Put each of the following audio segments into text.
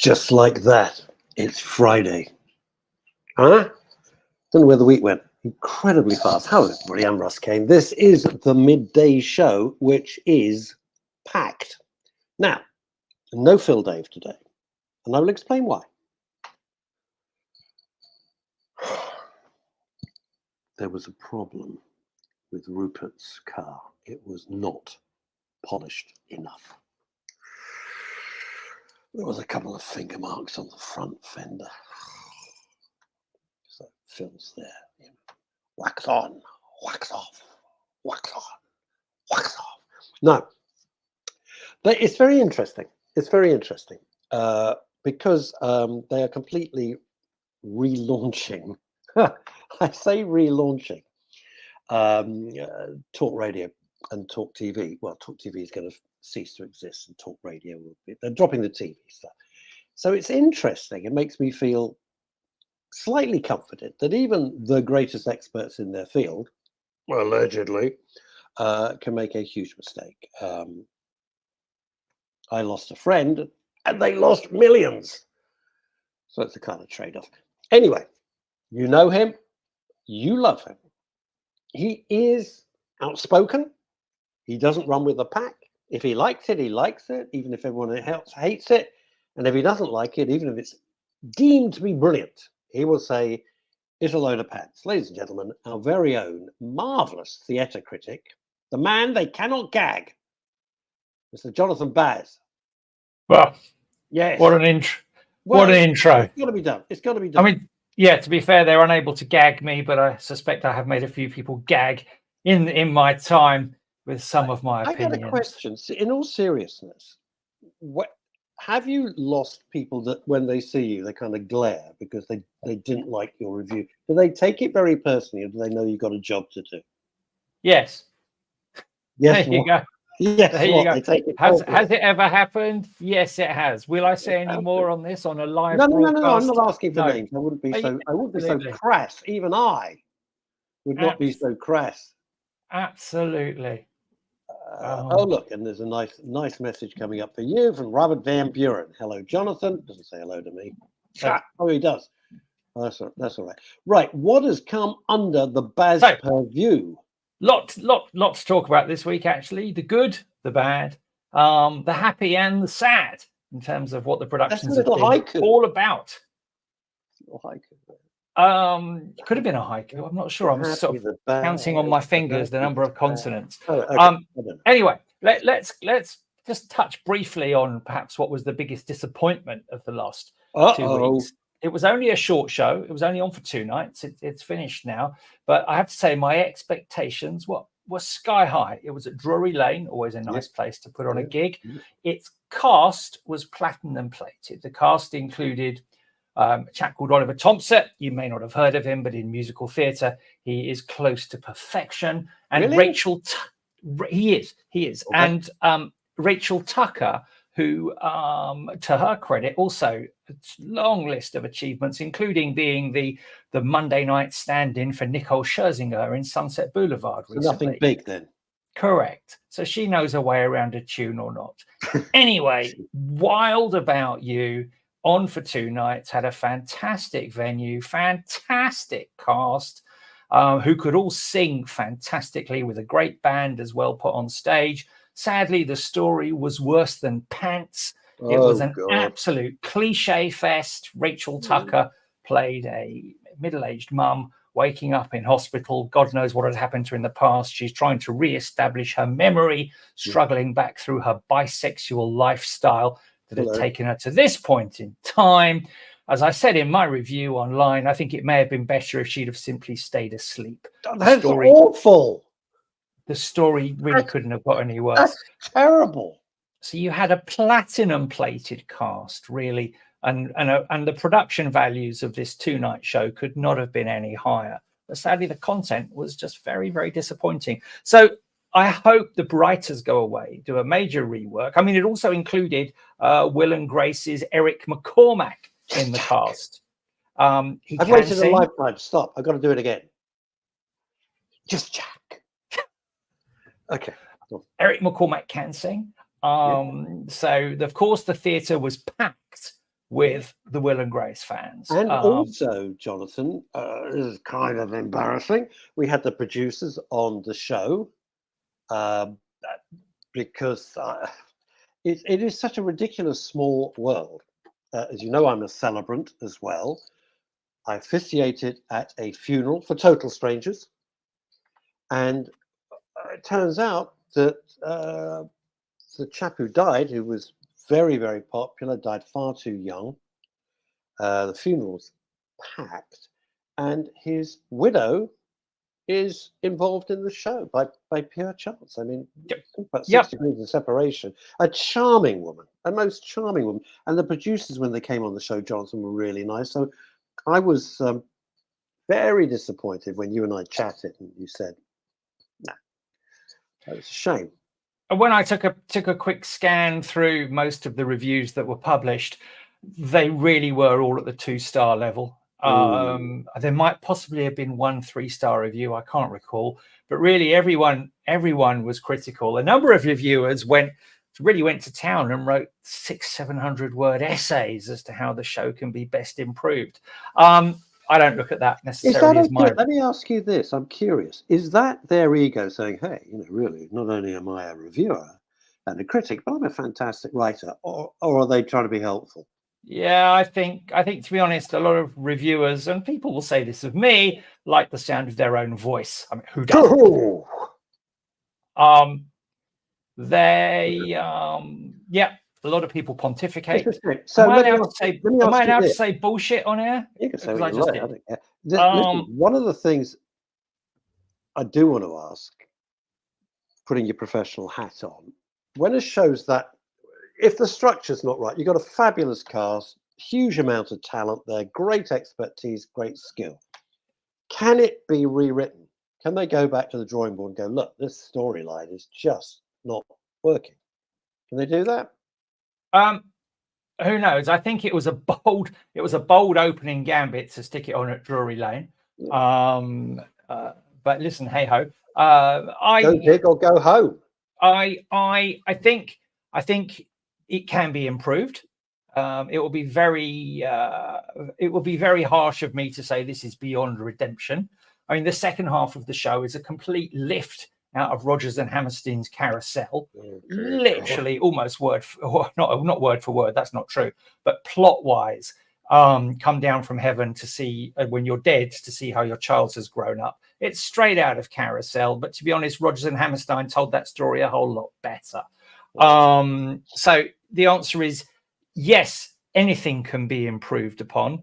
Just like that, it's Friday. Huh? Don't know where the week went. Incredibly fast. Hello, everybody. I'm Russ Kane. This is the Midday Show, which is packed. Now, no Phil Dave today, and I will explain why. There was a problem with Rupert's car. It was not polished enough. There was a couple of finger marks on the front fender. So Phil's there. You know, wax on, wax off, wax on, wax off. No, but it's very interesting. It's very interesting because they are completely relaunching. I say relaunching talk radio and talk TV. Well, talk TV is going to cease to exist and talk radio will be. They're dropping the TV stuff. So it's interesting. It makes me feel slightly comforted that even the greatest experts in their field, allegedly, can make a huge mistake. I lost a friend and they lost millions. So it's a kind of trade-off. Anyway, you know him, you love him. He is outspoken. He doesn't run with the pack. If he likes it, he likes it, even if everyone else hates it. And if he doesn't like it, even if it's deemed to be brilliant, he will say, it's a load of pants. Ladies and gentlemen, our very own marvelous theatre critic, the man they cannot gag, Mr. Jonathan Baz. Well, yes. What an intro. What an intro. It's got to be done. It's got to be done. I mean, yeah, to be fair, they're unable to gag me, but I suspect I have made a few people gag in my time with some of my opinions. I got a question. In all seriousness, what have you lost people that when they see you, they kind of glare because they didn't like your review? Do they take it very personally, or do they know you've got a job to do? Yes. Yes. There you go. Yes. There you go. They take it has it ever happened? Yes, it has. Will I say any more on this on a live broadcast? No. I'm not asking for names. I wouldn't be so crass. Even I would not be so crass. Absolutely. Oh, look, and there's a nice message coming up for you from Robert Van Buren. Hello, Jonathan. Doesn't say hello to me. Oh, he does. Oh, that's all right. Right, what has come under the Baz purview? Lot to talk about this week, actually. The good, the bad, the happy and the sad in terms of what the productions have been all about. Could have been a haiku. I'm not sure. I'm sort of counting on my fingers the number of consonants. Oh, okay. Anyway, let's just touch briefly on perhaps what was the biggest disappointment of the last 2 weeks. It was only a short show. It was only on for 2 nights. It's finished now. But I have to say my expectations were sky high. It was at Drury Lane, always a nice place to put on a gig. Its cast was platinum plated. The cast included a chap called Oliver Thompson. You may not have heard of him, but in musical theatre, he is close to perfection. And really? He is. Okay. And Rachel Tucker, who, to her credit, also a long list of achievements, including being the Monday night stand-in for Nicole Scherzinger in Sunset Boulevard recently. So nothing big then. Correct. So she knows her way around a tune or not. Anyway, Wild About You, on for 2 nights, had a fantastic venue, fantastic cast, who could all sing fantastically with a great band as well put on stage. Sadly, the story was worse than pants. It was an absolute cliche fest. Rachel Tucker played a middle-aged mum waking up in hospital. God knows what had happened to her in the past. She's trying to re-establish her memory, struggling back through her bisexual lifestyle that had taken her to this point in time. As I said in my review online, I think it may have been better if she'd have simply stayed asleep. That's awful. The story really couldn't have got any worse. That's terrible. So you had a platinum plated cast, really, and the production values of this 2-night show could not have been any higher. But sadly, the content was just very, very disappointing. So I hope the writers go away, do a major rework. I mean, it also included Will and Grace's Eric McCormack in the cast. I've waited a lifetime. Stop. I've got to do it again. Just Jack. Okay. Eric McCormack can sing. So, of course, the theatre was packed with the Will and Grace fans. And also, Jonathan, this is kind of embarrassing. We had the producers on the show because it is such a ridiculous small world. As you know, I'm a celebrant as well. I officiated at a funeral for total strangers. And it turns out that the chap who died, who was very, very popular, died far too young. The funeral's packed, and his widow is involved in the show by pure chance. I mean, about 6 degrees of separation. A charming woman, a most charming woman. And the producers, when they came on the show, Jonathan, were really nice. So I was very disappointed when you and I chatted and you said, no, it's a shame. When I took a quick scan through most of the reviews that were published, they really were all at the 2-star level. There might possibly have been 1 3-star review, I can't recall, but really everyone was critical. A number of reviewers really went to town and wrote 600-700 word essays as to how the show can be best improved. I don't look at that necessarily as my... Let me ask you this, I'm curious. Is that their ego saying, hey, really, not only am I a reviewer and a critic, but I'm a fantastic writer, or are they trying to be helpful? Yeah, I think to be honest, a lot of reviewers, and people will say this of me, like the sound of their own voice. I mean, who doesn't? A lot of people pontificate. So am I allowed to say bullshit on air? You can say what you like. I don't care. Listen, one of the things I do want to ask, putting your professional hat on, when a show's that, if the structure's not right, you've got a fabulous cast, huge amount of talent there, great expertise, great skill. Can it be rewritten? Can they go back to the drawing board and go, look, this storyline is just not working? Can they do that? Who knows? I think it was a bold opening gambit to stick it on at Drury Lane. Yeah. But listen, hey ho. Go big or go home. I think it can be improved. It will be very harsh of me to say this is beyond redemption. I mean, the second half of the show is a complete lift out of Rodgers and Hammerstein's Carousel, literally almost not word for word. That's not true, but plot wise, come down from heaven to see when you're dead to see how your child has grown up. It's straight out of Carousel, but to be honest, Rodgers and Hammerstein told that story a whole lot better. So the answer is yes, anything can be improved upon.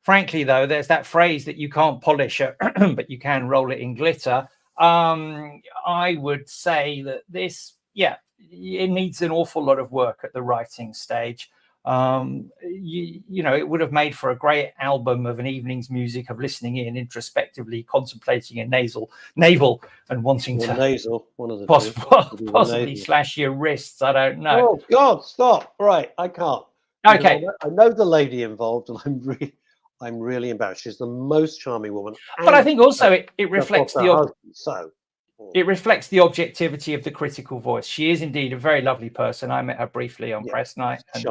Frankly, though, there's that phrase that you can't polish it, but you can roll it in glitter. I would say that it needs an awful lot of work at the writing stage. It would have made for a great album of an evening's music of listening in introspectively, contemplating a navel and wanting to possibly slash your wrists. I don't know. Oh God, stop. Right, I can't. Okay. I know the lady involved, and I'm really embarrassed. She's the most charming woman. But I think also it reflects it reflects the objectivity of the critical voice. She is indeed a very lovely person. I met her briefly on press night. And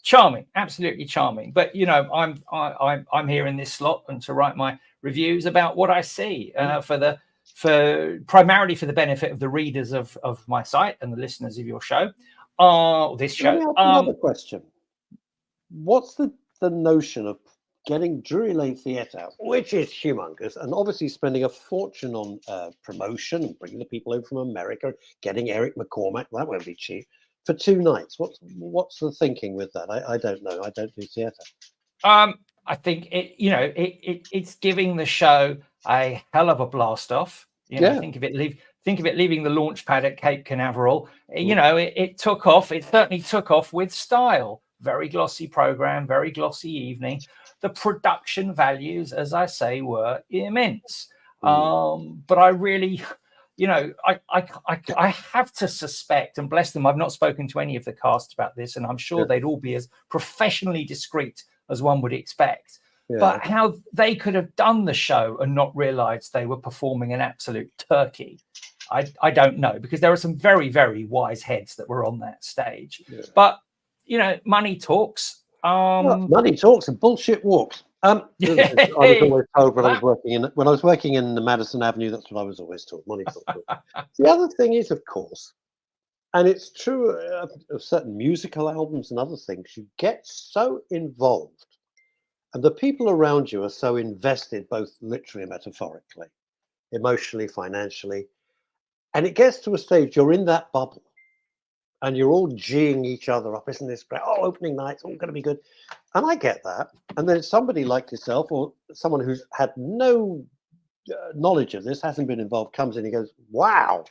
charming, absolutely charming. But I'm here in this slot and to write my reviews about what I see primarily for the benefit of the readers of my site and the listeners of your show. This show. Another question. What's the notion of getting Drury Lane Theatre, which is humongous, and obviously spending a fortune on promotion and bringing the people over from America, getting Eric McCormack, that won't be cheap, for 2 nights. What's the thinking with that? I don't know. I don't do theatre. I think it's giving the show a hell of a blast off. Think of it leaving the launch pad at Cape Canaveral. It took off. It certainly took off with style. Very glossy program, very glossy evening. The production values, as I say, were immense. But I really, I have to suspect, and bless them, I've not spoken to any of the cast about this, and I'm sure they'd all be as professionally discreet as one would expect. Yeah. But how they could have done the show and not realized they were performing an absolute turkey, I don't know, because there are some very, very wise heads that were on that stage. Yeah. But, money talks. Money talks and bullshit walks. I was always told when I was working in the Madison Avenue. That's what I was always told. Money talks. The other thing is, of course, and it's true of certain musical albums and other things, you get so involved, and the people around you are so invested, both literally and metaphorically, emotionally, financially, and it gets to a stage you're in that bubble. And you're all geeing each other up, isn't this great? Oh, opening night's all going to be good. And I get that. And then somebody like yourself or someone who's had no knowledge of this, hasn't been involved, comes in and goes, wow,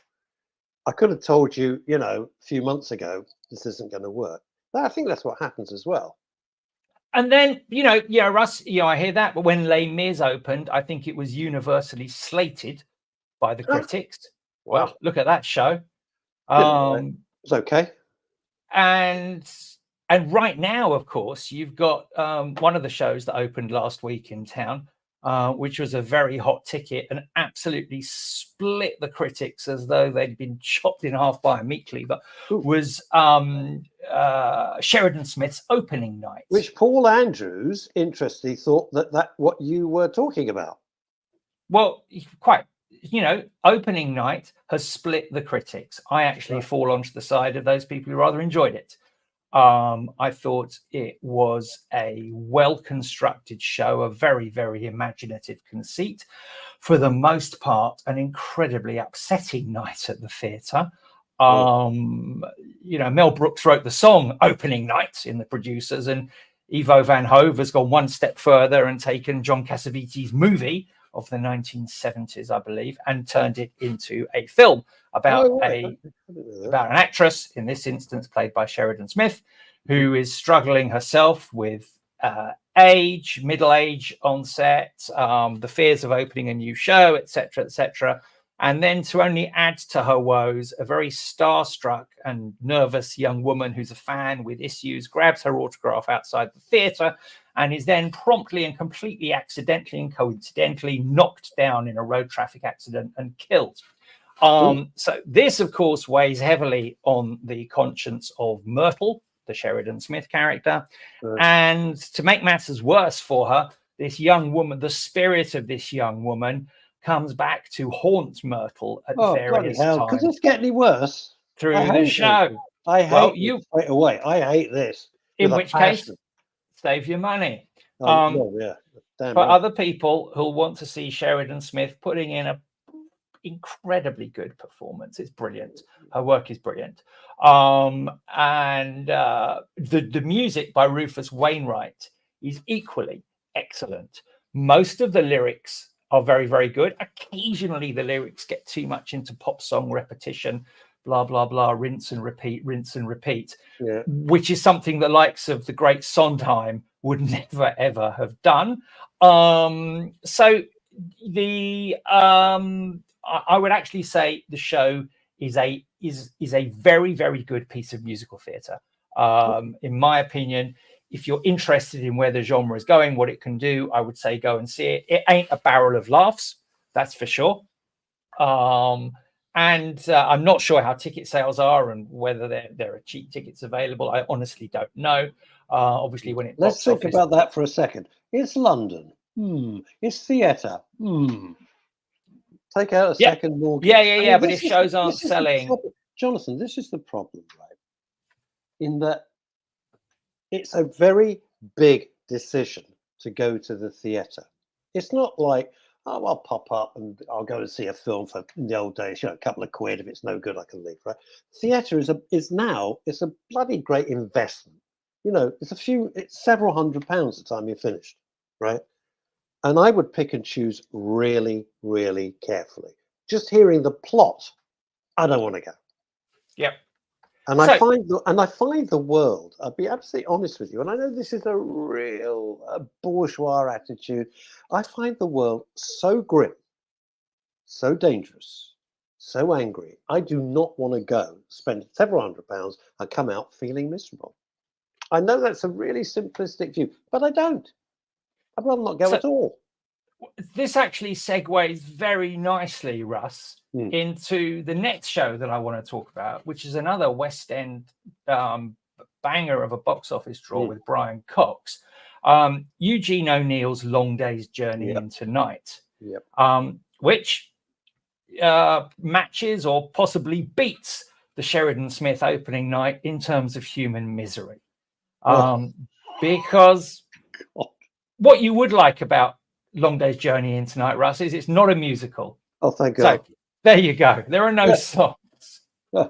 I could have told you, a few months ago, this isn't going to work. But I think that's what happens as well. And then, Russ, I hear that. But when Les Mis opened, I think it was universally slated by the critics. Well, look at that show. It's okay. And right now, of course, you've got one of the shows that opened last week in town, which was a very hot ticket and absolutely split the critics as though they'd been chopped in half by a meat cleaver. Was Sheridan Smith's opening night, which Paul Andrews, interestingly, thought that what you were talking about. Well, quite. Opening night has split the critics. I actually fall onto the side of those people who rather enjoyed it. I thought it was a well-constructed show, a very, very imaginative conceit. For the most part, an incredibly upsetting night at the theatre. Mel Brooks wrote the song Opening Night in The Producers, and Ivo Van Hove has gone one step further and taken John Cassavetes' movie of the 1970s, I believe, and turned it into a film about an actress, in this instance played by Sheridan Smith, who is struggling herself with age, middle age onset, the fears of opening a new show, etc., etc. And then to only add to her woes, a very starstruck and nervous young woman who's a fan with issues grabs her autograph outside the theatre and is then promptly and completely accidentally and coincidentally knocked down in a road traffic accident and killed. So this, of course, weighs heavily on the conscience of Myrtle, the Sheridan Smith character. And to make matters worse for her, this young woman, the spirit of this young woman, comes back to haunt Myrtle at various times. Could this get any worse? Through the show. I hate you straight away. I hate this. In which case, save your money. For other people who'll want to see Sheridan Smith putting in a incredibly good performance, it's brilliant. Her work is brilliant. The music by Rufus Wainwright is equally excellent. Most of the lyrics are very, very good. Occasionally the lyrics get too much into pop song repetition, blah, blah, blah, rinse and repeat, which is something the likes of the great Sondheim would never, ever have done. I would actually say the show is a very, very good piece of musical theatre. In my opinion, if you're interested in where the genre is going, what it can do, I would say go and see it. It ain't a barrel of laughs, that's for sure. I'm not sure how ticket sales are and whether there are cheap tickets available. I honestly don't know. Obviously, when let's think about that for a second. It's London. It's theatre. Take out a second mortgage. Yeah. But if shows aren't selling, Jonathan, this is the problem, right? In that it's a very big decision to go to the theatre. It's not like, oh, I'll pop up and I'll go and see a film for in the old days, a couple of quid. If it's no good, I can leave, right? Theatre is a bloody great investment. It's several £100 the time you're finished, right? And I would pick and choose really, really carefully. Just hearing the plot, I don't want to go. Yep. And I find the world, I'll be absolutely honest with you, and I know this is a real bourgeois attitude. I find the world so grim, so dangerous, so angry. I do not want to go spend several £100 and come out feeling miserable. I know that's a really simplistic view, but I don't. I'd rather not go at all. This actually segues very nicely, Russ, into the next show that I want to talk about, which is another West End banger of a box office draw Mm. with Brian Cox. Eugene O'Neill's Long Day's Journey Yep. into Night, Yep. which matches or possibly beats the Sheridan Smith opening night in terms of human misery. Because what you would like about Long Day's Journey into Night, Russ, is it's not a musical. Oh, thank God. So there you go. There are no songs. Yeah.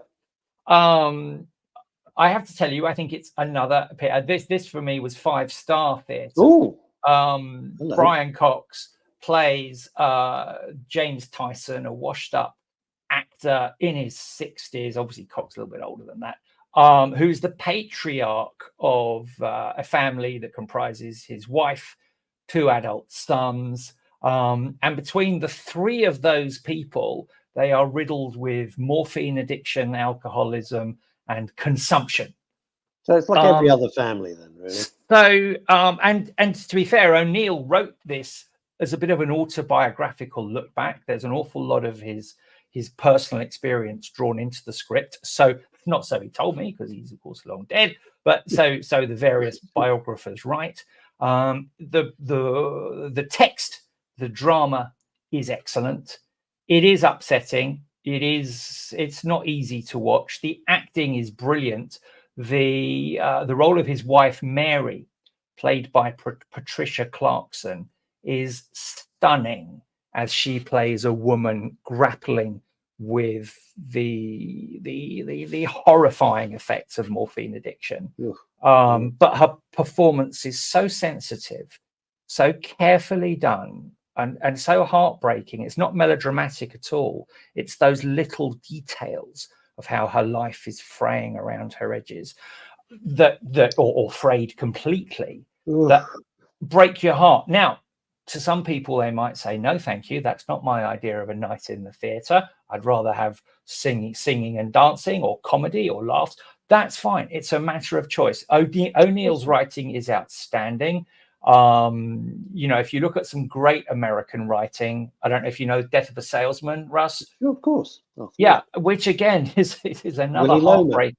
I have to tell you, I think it's another. This for me was 5-star theatre. Ooh. Brian Cox plays James Tyson, a washed-up actor in his 60s. Obviously, Cox a little bit older than that. Who's the patriarch of a family that comprises his wife, 2 adult sons. And between the 3 of those people, they are riddled with morphine addiction, alcoholism, and consumption. So it's like every other family then, really. So, and to be fair, O'Neill wrote this as a bit of an autobiographical look back. There's an awful lot of his personal experience drawn into the script. So, not so he told me, because he's of course long dead, but so the various biographers write. The text, the drama is excellent. It is upsetting. It's not easy to watch. The acting is brilliant. The role of his wife Mary, played by Patricia Clarkson, is stunning as she plays a woman grappling with the horrifying effects of morphine addiction. But her performance is so sensitive, so carefully done, and so heartbreaking. It's not melodramatic at all. It's those little details of how her life is fraying around her edges or frayed completely, that break your heart. Now, to some people, they might say, no, thank you. That's not my idea of a night in the theatre. I'd rather have singing and dancing, or comedy, or laughs. That's fine. It's a matter of choice. O'Neill's writing is outstanding. If you look at some great American writing, I don't know if you know Death of a Salesman, Russ. Of course. Yeah, which again is another heartbreak.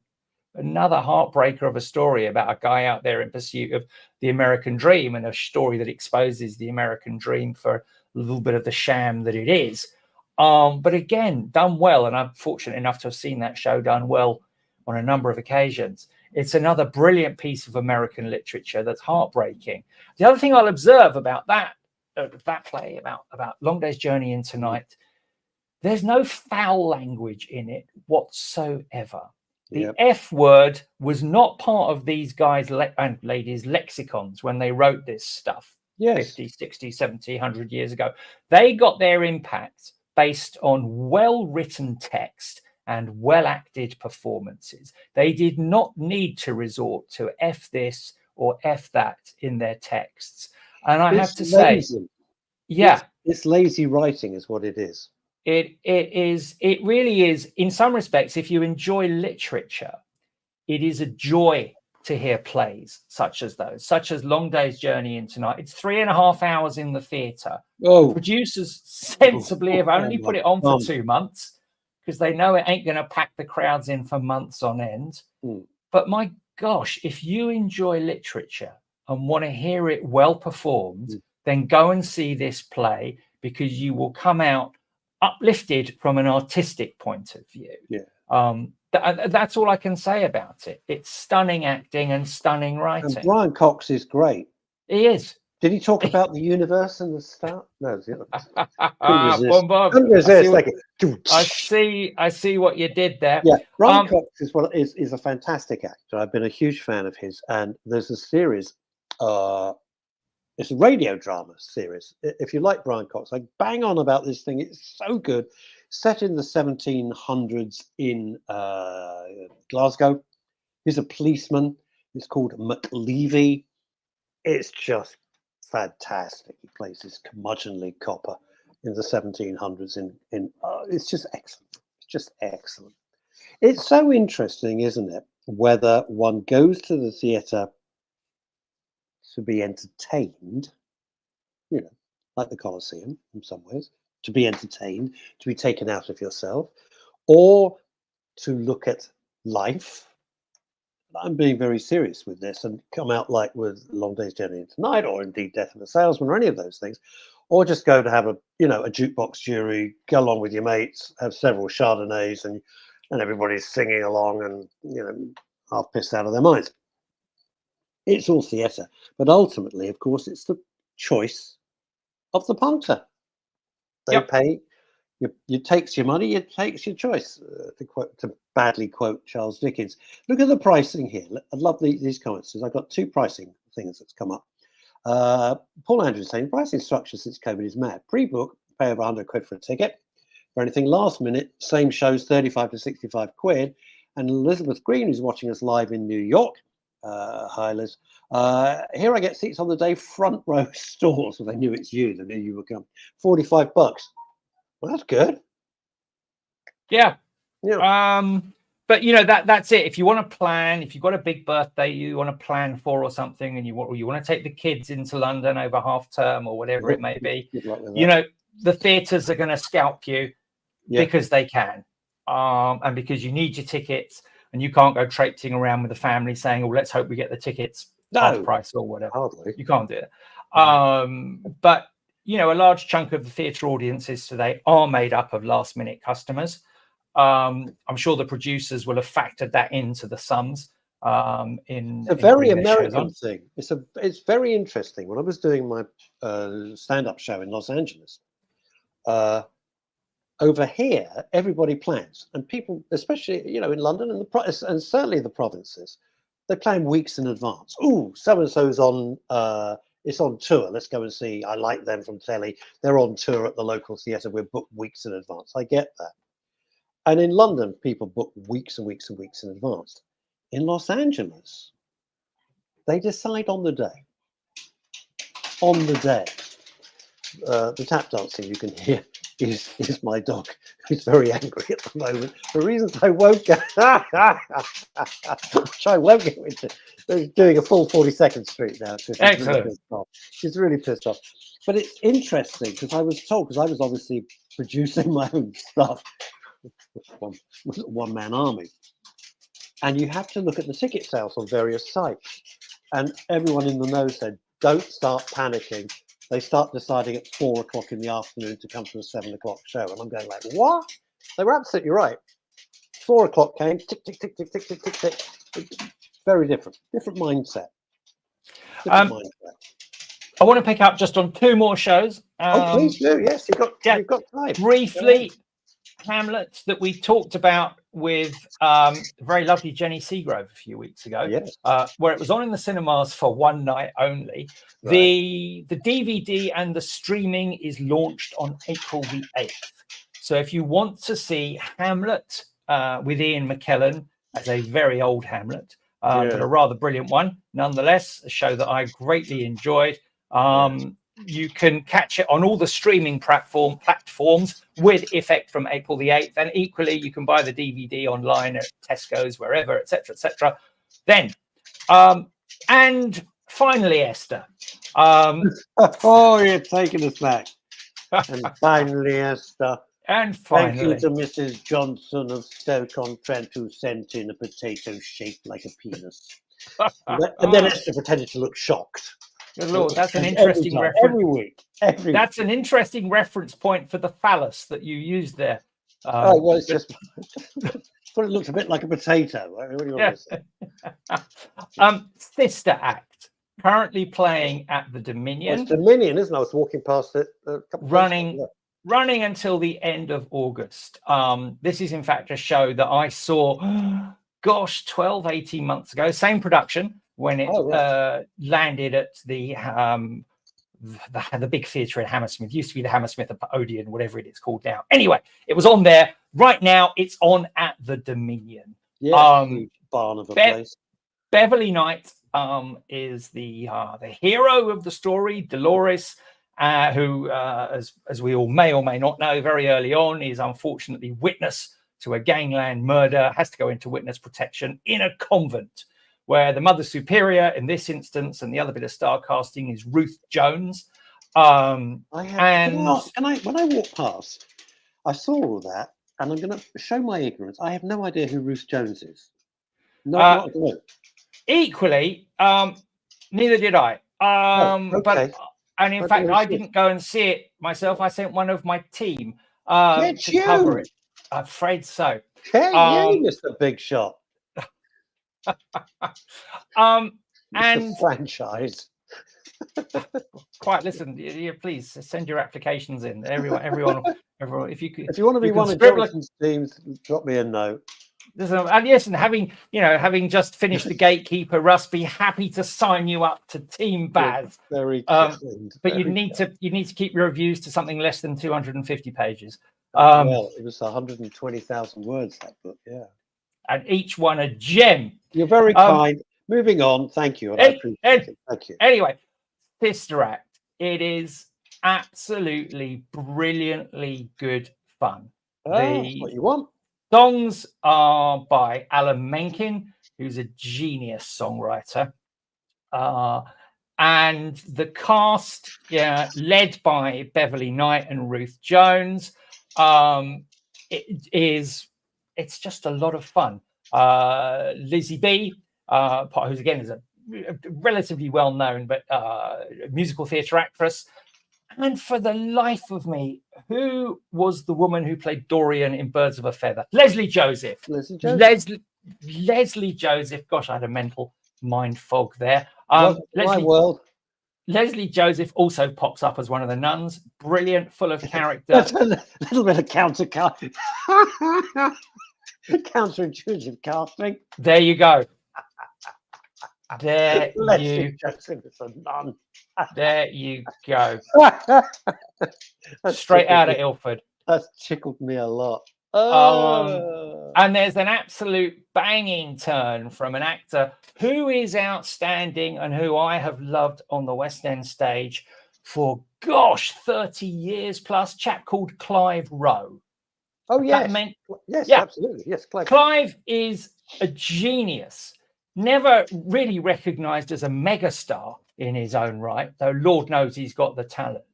Another heartbreaker of a story about a guy out there in pursuit of the American dream, and a story that exposes the American dream for a little bit of the sham that it is. But again, done well. And I'm fortunate enough to have seen that show done well on a number of occasions. It's another brilliant piece of American literature that's heartbreaking. The other thing I'll observe about that play, about Long Day's Journey into Night, there's no foul language in it whatsoever. The F word was not part of these guys and ladies' lexicons when they wrote this stuff 50, 60, 70, 100 years ago. They got their impact based on well-written text and well-acted performances. They did not need to resort to F this or F that in their texts. And I have to say, it's lazy writing is what it is. It really is. In some respects, if you enjoy literature, it is a joy to hear plays such as those, such as Long Day's Journey into Night. It's 3.5 hours in the theatre. The producers sensibly have only put it on for 2 months, because they know it ain't going to pack the crowds in for months on end. But my gosh, if you enjoy literature and want to hear it well performed, then go and see this play, because you will come out uplifted from an artistic point of view. That's all I can say about it. It's stunning acting and stunning writing. And Brian Cox is great. He is. Did he talk about the universe and the start? No, I see what you did there. Yeah, Brian Cox is a fantastic actor. I've been a huge fan of his, and there's a series. It's a radio drama series. If you like Brian Cox, I bang on about this thing. It's so good. Set in the 1700s in Glasgow. He's a policeman. It's called McLeavy. It's just fantastic. He plays this curmudgeonly copper in the 1700s. It's just excellent. It's just excellent. It's so interesting, isn't it? Whether one goes to the theatre to be entertained, like the Colosseum in some ways, to be entertained, to be taken out of yourself, or to look at life I'm being very serious with this and come out like with Long Day's Journey into Night, or indeed Death of a Salesman, or any of those things, or just go to have a jukebox jury, go along with your mates, have several Chardonnays, and everybody's singing along and half pissed out of their minds. It's all theatre, but ultimately, of course, it's the choice of the punter. They pay. You takes your money, you takes your choice. To badly quote Charles Dickens. Look at the pricing here. I love these comments. I've got two pricing things that's come up. Paul Andrews saying pricing structure since COVID is mad. Pre-book, pay over 100 quid for a ticket. For anything last minute, same shows 35 to 65 quid. And Elizabeth Green, who's watching us live in New York. Hi Liz. Here I get seats on the day, front row stalls. So they knew it's you. They knew you would come. $45. Well, that's good. Yeah. But that's it. If you want to plan, if you've got a big birthday you want to plan for or something, and you want to take the kids into London over half term or whatever it may be, the theatres are going to scalp you because they can, and because you need your tickets, and you can't go traipsing around with the family saying, "Oh, let's hope we get the tickets half price or whatever." Hardly. You can't do it. But a large chunk of the theatre audiences today are made up of last-minute customers. I'm sure the producers will have factored that into the sums. It's a very American thing. It's very interesting. When I was doing my stand-up show in Los Angeles, over here everybody plans, and people, especially in London and certainly the provinces, they plan weeks in advance. Oh, so and so's on. It's on tour. Let's go and see. I like them from telly. They're on tour at the local theatre. We're booked weeks in advance. I get that. And in London, people book weeks and weeks and weeks in advance. In Los Angeles, they decide on the day. On the day. The tap dancing you can hear is my dog, who's very angry at the moment for reasons I won't get. Which I won't get into. They're doing a full 42nd Street now. Excellent. She's really pissed off. But it's interesting because I was told, because I was obviously producing my own stuff, one-man army, and you have to look at the ticket sales on various sites, and everyone in the know said, don't start panicking. They start deciding at 4 o'clock in the afternoon to come to a 7 o'clock show. And I'm going like, what? They were absolutely right. 4 o'clock came, tick, tick, tick, tick, tick, tick, tick, tick. Very different mindset. Mindset. I want to pick up just on two more shows. Please do. Yes, you've got time. Briefly, Hamlet that we talked about with the very lovely Jenny Seagrove a few weeks ago, where it was on in the cinemas for one night only. Right. The DVD and the streaming is launched on April the 8th. So if you want to see Hamlet with Ian McKellen as a very old Hamlet, but a rather brilliant one, nonetheless, a show that I greatly enjoyed. You can catch it on all the streaming platforms with effect from April the 8th. And equally, you can buy the DVD online at Tesco's, wherever, etc., etc. Then, and finally, Esther. You're taking us back. And finally, Esther. And finally. Thank you to Mrs. Johnson of Stoke-on-Trent, who sent in a potato shaped like a penis. And then Esther pretended to look shocked. Good Lord, that's an interesting reference. Every week. That's an interesting reference point for the phallus that you used there. Well, it's just thought it looked a bit like a potato. What do you want to say? Sister Act, currently playing at the Dominion. Well, it's Dominion, isn't it? I was walking past it. Running until the end of August. This is in fact a show that I saw, 12, 18 months ago. Same production. When it landed at the big theatre in Hammersmith. Used to be the Hammersmith Odeon, whatever it's called now. Anyway, it was on there. Right now, it's on at the Dominion. Yeah, barn of a place. Beverly Knight is the hero of the story. Dolores, who, as we all may or may not know, very early on is unfortunately witness to a gangland murder, has to go into witness protection in a convent, where the Mother Superior in this instance, and the other bit of star casting is Ruth Jones. When I walked past, I saw all that, and I'm going to show my ignorance. I have no idea who Ruth Jones is. Not a clue. equally, neither did I. Okay. And in fact, I didn't go and see it myself. I sent one of my team to cover it. I'm afraid so. Hey, you, Mr. Big Shot. And franchise. Quite listen. Please send your applications in. Everyone. If you want to be one of Johnson's teams, drop me a note. And yes, and having just finished the Gatekeeper, Russ, be happy to sign you up to Team Baz. Very kind. But you need to keep your reviews to something less than 250 pages. Well, it was 120,000 words, that book, yeah. And each one a gem. You're very kind. Moving on, thank you. I appreciate it. Thank you. Anyway, Sister Act. It is absolutely brilliantly good fun. That's what you want. Songs are by Alan Menken, who's a genius songwriter. And the cast, led by Beverly Knight and Ruth Jones, it's just a lot of fun. Lizzie B, who's again is a relatively well-known but musical theatre actress. And for the life of me, who was the woman who played Dorian in Birds of a Feather? Leslie Joseph. Leslie Joseph. Gosh, I had a mental mind fog there. Leslie Joseph also pops up as one of the nuns. Brilliant, full of character. That's a little bit of counterintuitive casting. There you go. There you go. Straight out of Ilford. That's tickled me a lot. And there's an absolute banging turn from an actor who is outstanding and who I have loved on the West End stage for 30 years plus. Chap called Clive Rowe. Oh yes, absolutely, yes. Clive is a genius. Never really recognized as a megastar in his own right, though Lord knows he's got the talent.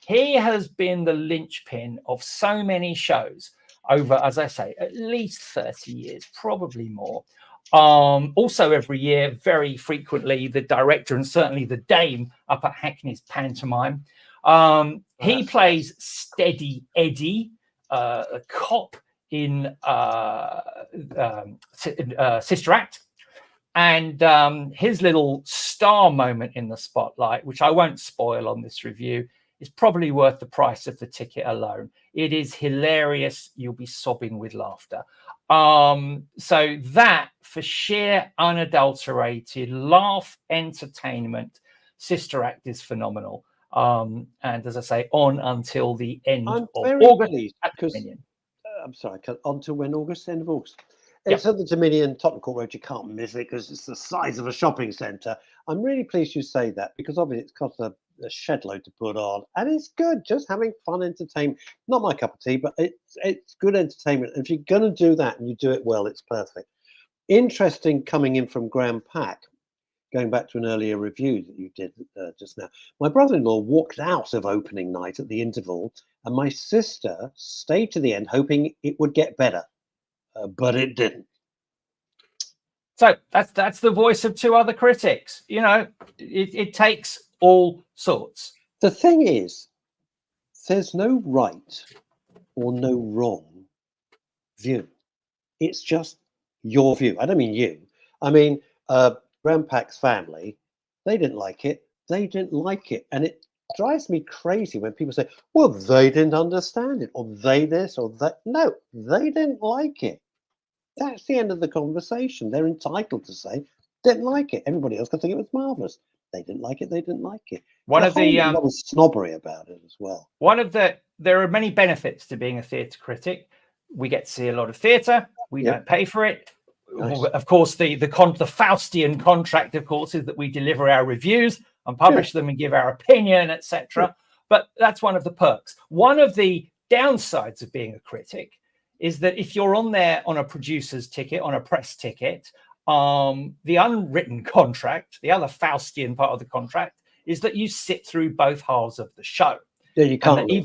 He has been the linchpin of so many shows over, as I say, at least 30 years, probably more. Also every year, very frequently, the director and certainly the dame up at Hackney's pantomime. He plays Steady Eddie, a cop in Sister Act. And his little star moment in the spotlight, which I won't spoil on this review, is probably worth the price of the ticket alone. It is hilarious. You'll be sobbing with laughter. So that, for sheer unadulterated laugh entertainment, Sister Act is phenomenal. And as I say, on until the end of August. I'm sorry, until when August? End of August. It's at the Dominion, Tottenham Court Road. You can't miss it because it's the size of a shopping centre. I'm really pleased you say that because obviously it's cost a shed load to put on, and it's good, just having fun entertainment. Not my cup of tea, but it's good entertainment. If you're going to do that and you do it well, it's perfect. Interesting coming in from Graham Pack, going back to an earlier review that you did just now. My brother-in-law walked out of opening night at the interval, and my sister stayed to the end, hoping it would get better. But it didn't. So that's the voice of two other critics. It takes all sorts. The thing is, there's no right or no wrong view. It's just your view. I don't mean you. I mean, Graham Pack's family, they didn't like it. They didn't like it. And it drives me crazy when people say, well, they didn't understand it, or they this, or that. No, they didn't like it. That's the end of the conversation. They're entitled to say, didn't like it. Everybody else can think it was marvellous. They didn't like it, they didn't like it. One of the lot of snobbery about it as well. There are many benefits to being a theatre critic. We get to see a lot of theatre. We don't pay for it. Nice. Of course, the Faustian contract, of course, is that we deliver our reviews and publish them and give our opinion, etc. But that's one of the perks. One of the downsides of being a critic is that if you're on there on a producer's ticket, on a press ticket, the unwritten contract, the other Faustian part of the contract, is that you sit through both halves of the show. Yeah, you can't. You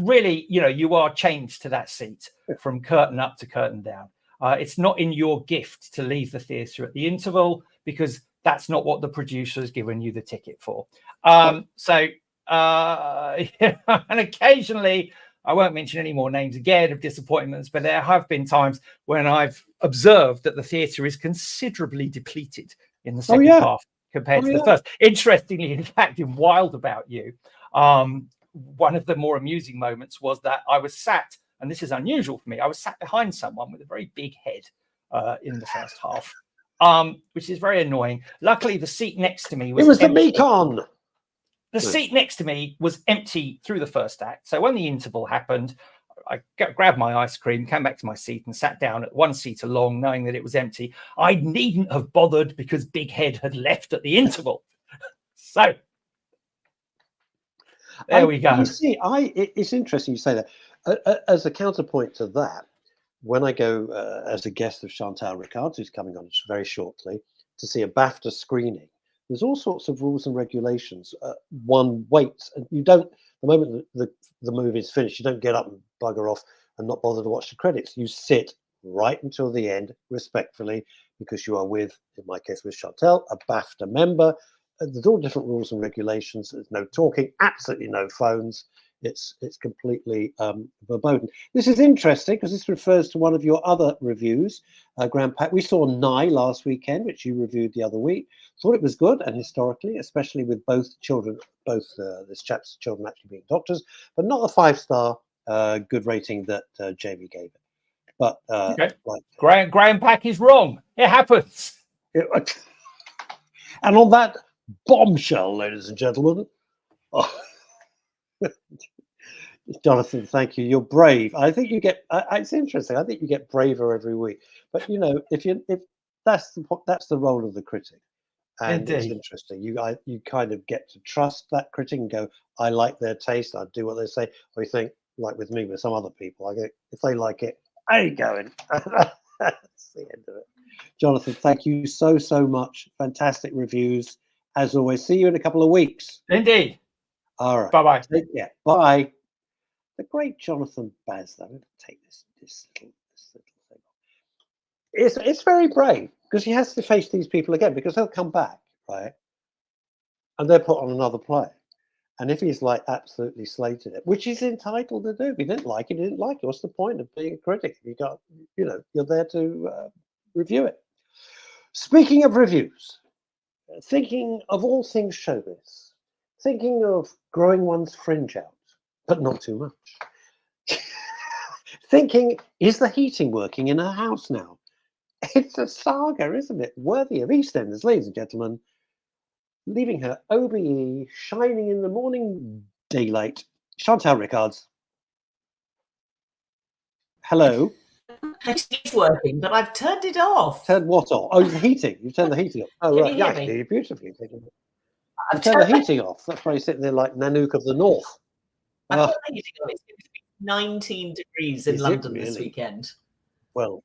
really, you are chained to that seat from curtain up to curtain down. It's not in your gift to leave the theatre at the interval, because that's not what the producer has given you the ticket for. And occasionally, I won't mention any more names again of disappointments, but there have been times when I've observed that the theatre is considerably depleted in the second half compared to the first. Interestingly, in fact, in Wild About You, one of the more amusing moments was that I was sat, and this is unusual for me, I was sat behind someone with a very big head in the first half, which is very annoying. Luckily, the seat next to me was empty. The Mekon. The seat next to me was empty through the first act. So when the interval happened, I grabbed my ice cream, came back to my seat and sat down at one seat along, knowing that it was empty. I needn't have bothered because Big Head had left at the interval. So there we go. You see, it's interesting you say that. As a counterpoint to that, when I go as a guest of Chantal Rickards, who's coming on very shortly, to see a BAFTA screening, there's all sorts of rules and regulations. One waits, and you don't, the moment the movie is finished, you don't get up and bugger off and not bother to watch the credits. You sit right until the end, respectfully, because you are with, in my case with Chantal, a BAFTA member. There's all different rules and regulations. There's no talking, absolutely no phones. It's completely verboten. This is interesting because this refers to one of your other reviews, Graham Pack. We saw Nye last weekend, which you reviewed the other week. Thought it was good, and historically, especially with both children, this chap's children actually being doctors, but not the 5-star good rating that Jamie gave it. But Graham Pack is wrong. It happens. And on that bombshell, ladies and gentlemen. Jonathan, thank you. You're brave. I think you get. It's interesting. I think you get braver every week. But you know, if that's the role of the critic, and It's interesting. You kind of get to trust that critic and go, I like their taste. I do what they say. Or you think, like with me, with some other people, I go, if they like it, I ain't going. That's the end of it. Jonathan, thank you so much. Fantastic reviews as always. See you in a couple of weeks. Indeed. All right. Bye bye. Take care. Bye. The great Jonathan Baz, though, I'm going to take this little thing off. It's very brave because he has to face these people again because they'll come back, right? And they're put on another play. And if he's like absolutely slated it, which he's entitled to do, if he didn't like it, he didn't like it. What's the point of being a critic? You got, you're there to review it. Speaking of reviews, thinking of all things showbiz, thinking of growing one's fringe out, but not too much. Thinking, is the heating working in her house now? It's a saga, isn't it? Worthy of EastEnders, ladies and gentlemen. Leaving her OBE shining in the morning daylight. Chantal Rickards. Hello. It's working, but I've turned it off. Turned what off? Oh, the heating. You've turned the heating off. Oh, right. Yeah, I can hear you beautifully. I've turned the heating off. That's why you're sitting there like Nanook of the North. I've got the heating on. It's going to be 19 degrees in London this weekend. Well.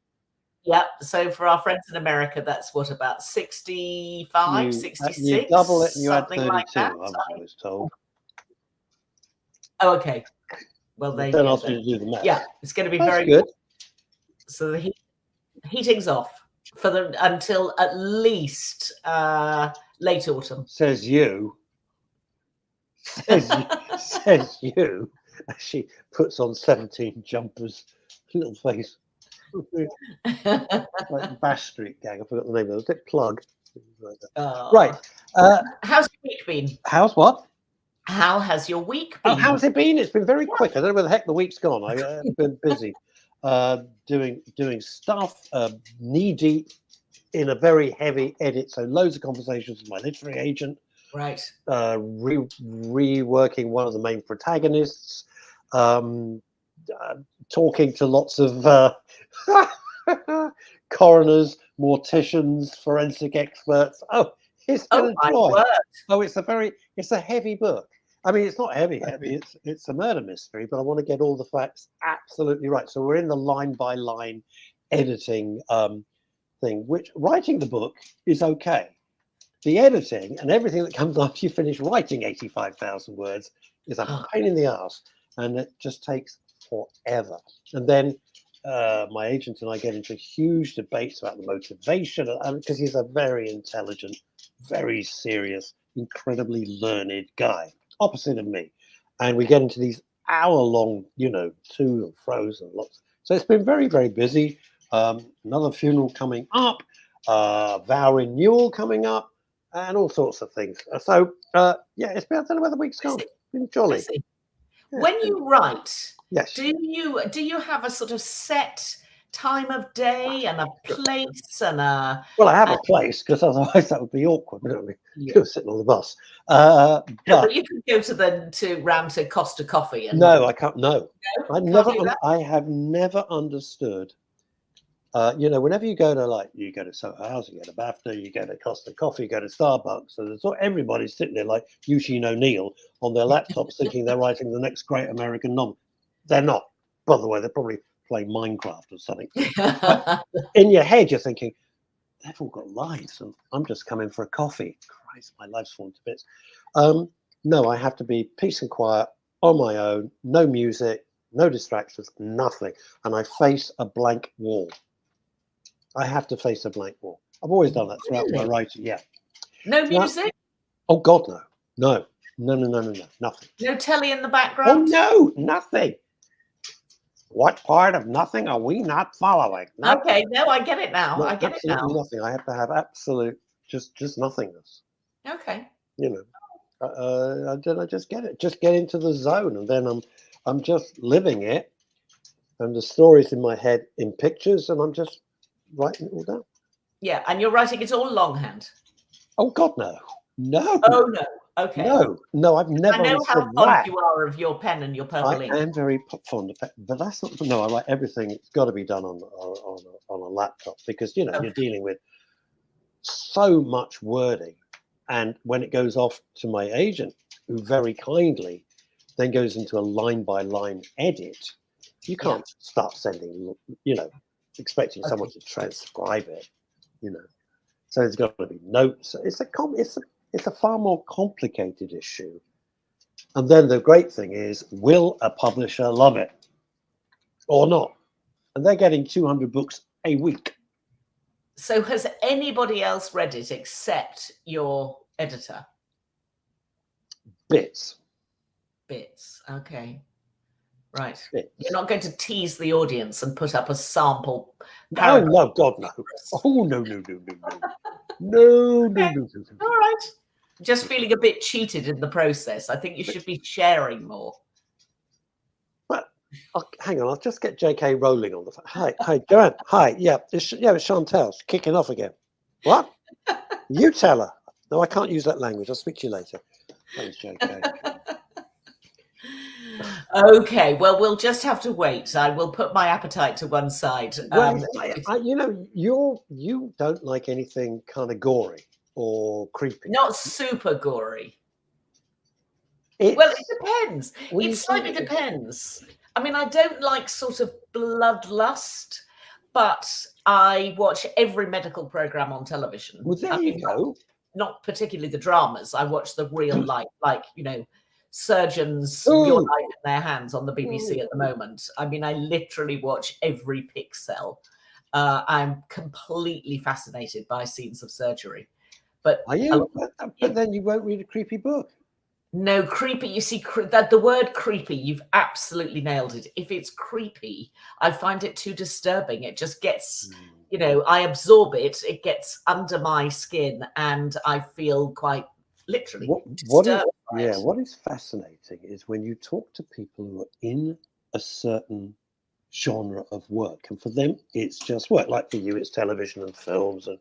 Yeah, so for our friends in America, that's what, about 65, 66? You double it and you add 32, like that. I was told. Oh, okay. Well, they don't ask you to do the math. Yeah, it's going to be That's very good. So the heating's off until at least late autumn. Says you. Says you. She puts on 17 jumpers. Little face. Like Bash Street Gang. I forgot the name of it. Plug. Right. How's your week been? How's what? How has your week been? Oh, how's it been? It's been very quick. I don't know where the heck the week's gone. I've been busy doing stuff, knee deep in a very heavy edit. So loads of conversations with my literary agent. Right. Reworking one of the main protagonists. Talking to lots of coroners, morticians, forensic experts. Oh, it's been a joy. Oh, it's a heavy book. I mean, it's not heavy. It's a murder mystery, but I want to get all the facts absolutely right. So we're in the line by line editing thing, which writing the book is okay. The editing and everything that comes after you finish writing 85,000 words is a pain in the ass, and it just takes forever. And then my agent and I get into huge debates about the motivation, because he's a very intelligent, very serious, incredibly learned guy, opposite of me. And we get into these hour-long, to and fro's and lots. So it's been very, very busy. Another funeral coming up, vow renewal coming up, and all sorts of things. So yeah, it's been, I don't know where the week's gone. It's been jolly. Yeah. When you write, yes, do you have a sort of set time of day and a place and a? Well, I have a place, because otherwise that would be awkward, wouldn't it? Yeah. Sitting on the bus. But you could go round to Costa Coffee. And no, I can't. No, No? I have never understood. Whenever you go to Soho House, you go to BAFTA, you go to Costa Coffee, you go to Starbucks, so there's everybody's sitting there like Eugene O'Neill on their laptops thinking they're writing the next great American novel. They're not. By the way, they're probably playing Minecraft or something. In your head, you're thinking, they've all got lives, and I'm just coming for a coffee. Christ, my life's fallen to bits. No, I have to be peace and quiet, on my own, no music, no distractions, nothing. And I face a blank wall. I have to face a blank wall. I've always done that throughout my writing. Yeah. No music? Oh God, no, nothing. No telly in the background? Oh no, nothing. What part of nothing are we not following? Nothing. Okay, no, I get it now. No, I get it now. Nothing. I have to have absolute, just nothingness. Okay. I just get it. Just get into the zone, and then I'm just living it, and the story's in my head in pictures, and I'm just writing it all down. Yeah, and you're writing it all longhand. Oh God, no. Oh no. Okay. No, I've never. I know how fond you are of your pen and your purple ink. I am very fond of it, but that's not. No, I write everything. It's got to be done on a laptop, because you're dealing with so much wording, and when it goes off to my agent, who very kindly then goes into a line-by-line edit, you can't start sending, expecting someone to transcribe it, So there's got to be notes. It's a far more complicated issue. And then the great thing is, will a publisher love it or not? And they're getting 200 books a week. So has anybody else read it except your editor? Bits. Okay. Right. Bits. You're not going to tease the audience and put up a sample. Oh, no, God, no. Oh, no. No. All right. Just feeling a bit cheated in the process. I think you should be sharing more. But hang on, I'll just get J.K. Rowling on the phone. Hi, Joanne. Hi, yeah, it's Chantal. She's kicking off again. What? You tell her. No, I can't use that language. I'll speak to you later. Thanks, J.K. Okay, well, we'll just have to wait. I will put my appetite to one side. Well, you don't like anything kind of gory or creepy. Not super gory. Well, it depends. It slightly depends. I mean, I don't like sort of bloodlust, but I watch every medical program on television. Well, there you go. Not particularly the dramas. I watch the real life, surgeons, your life in their hands on the BBC at the moment. I mean, I literally watch every pixel. I'm completely fascinated by scenes of surgery. But are you? But then you won't read a creepy book. No, creepy. You see, that the word creepy, you've absolutely nailed it. If it's creepy, I find it too disturbing. It just gets, I absorb it. It gets under my skin, and I feel quite literally disturbed. What is fascinating is when you talk to people who are in a certain genre of work, and for them it's just work. Like for you, it's television and films, and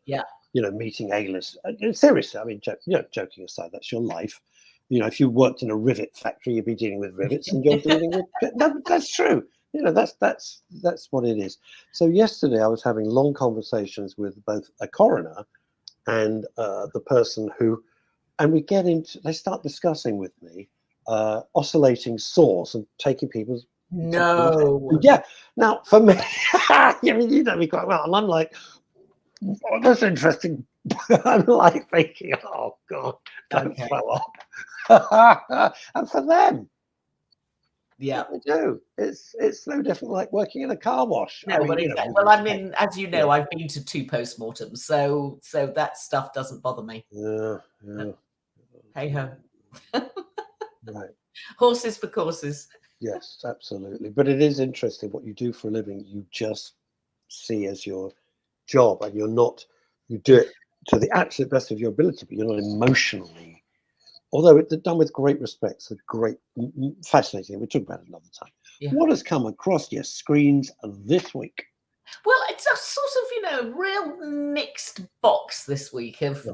meeting A-list. Seriously, I mean, joking aside, that's your life. If you worked in a rivet factory, you'd be dealing with rivets, and you're dealing with. No, that's true. That's what it is. So yesterday, I was having long conversations with both a coroner and the person who, and we get into. They start discussing with me oscillating saws and taking people's. No. Yeah. Now, for me, you know me quite well, and I'm like, oh, that's interesting. I'm like thinking, oh God, don't throw up. And for them, Yeah. They do. It's no different like working in a car wash. No, but you know, exactly. with Well, I respect. mean, as you know, I've been to 2 postmortems, so that stuff doesn't bother me. Yeah, yeah. Hey ho. Right. Horses for courses. Yes, absolutely. But it is interesting what you do for a living. You just see as your job, and you do it to the absolute best of your ability, but you're not emotionally. Although it's done with great respect, so great, fascinating. We'll talk about it another time. Yeah. What has come across your screens this week? Well, it's a sort of, real mixed box this week of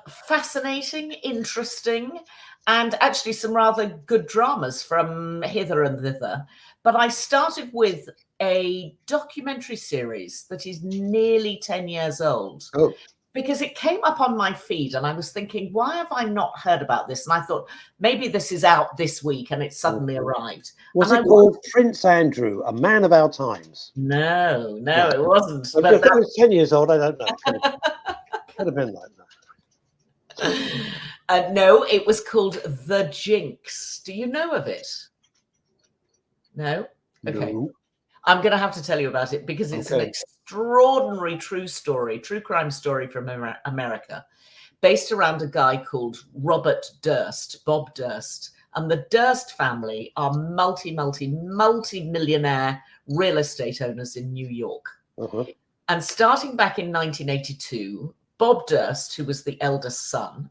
fascinating, interesting, and actually some rather good dramas from hither and thither. But I started with a documentary series that is nearly 10 years old. Oh, Because it came up on my feed and I was thinking, why have I not heard about this? And I thought, maybe this is out this week and it suddenly arrived. was And it called Prince Andrew, a man of our times? No, it wasn't. If But it was 10 years old, I don't know. Could have been like that. no, it was called The Jinx. Do you know of it? No? Okay. No. I'm going to have to tell you about it because it's an extraordinary true crime story from America, based around a guy called Bob Durst. And the Durst family are multi-millionaire real estate owners in New York. And starting back in 1982, Bob Durst, who was the eldest son,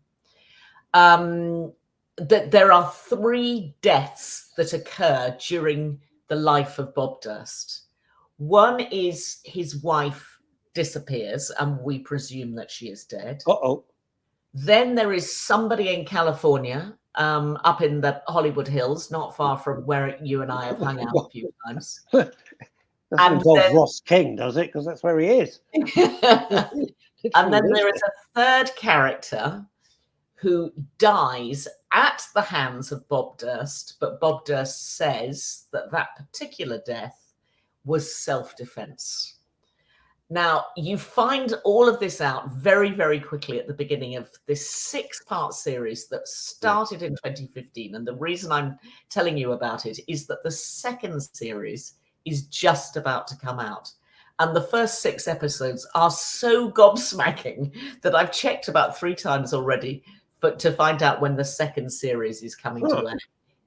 there are 3 deaths that occur during the life of Bob Durst. One is his wife disappears, and we presume that she is dead. Then there is somebody in California, up in the Hollywood Hills, not far from where you and I have hung out a few times. Doesn't involve Russ Kane, does it? Because that's where he is. And then there is a third character who dies at the hands of Bob Durst, but Bob Durst says that particular death was self-defense. Now, you find all of this out very, very quickly at the beginning of this 6-part series that started in 2015. And the reason I'm telling you about it is that the second series is just about to come out. And the first 6 episodes are so gobsmacking that I've checked about 3 times already, but to find out when the second series is coming to end.